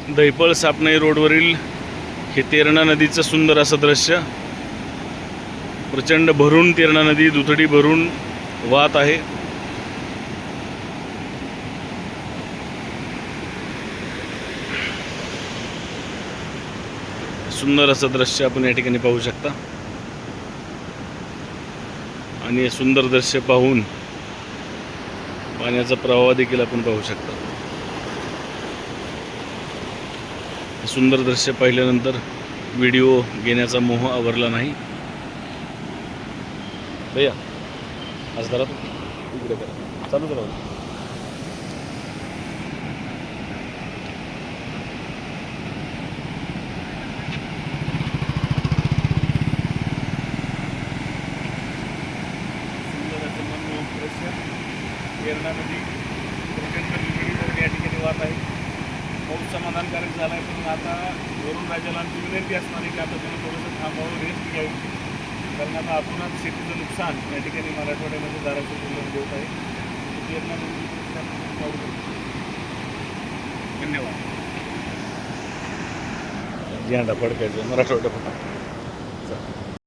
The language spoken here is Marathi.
दैपळ सापनई रोडवरील हे तेरणा नदीचं सुंदर असं दृश्य. प्रचंड भरून तेरणा नदी दुथडी भरून वाहत आहे. सुंदर असं दृश्य आपण या ठिकाणी पाहू शकता. आणि हे सुंदर दृश्य पाहून पाण्याचा प्रवाह देखील आपण पाहू शकता. सुंदर दृश्य पाहिल्यानंतर व्हिडिओ घेण्याचा मोह आवरला नाही. भैया आज जरा इकडे करा, चालू करा. सुंदर असं मनमोहक दृश्य. तेरणा नदी प्रचंड दुथडी या ठिकाणी वाहत आहे. बहुत समाधानकारक झाला आहे. पण आता वरून राज्याला आमची विनंती असणार आहे की आता तुम्ही थोडंसं थांबावं, रेस्ट घ्यावं. कारण आता आपणच शेतीचं नुकसान या ठिकाणी मराठवाड्यामध्ये धाराशिव जिल्ह्यामध्ये होत आहे. तेरणा नदी पाहू शकतो. धन्यवाद. झेंडा फडकायचं मराठवाड्यात.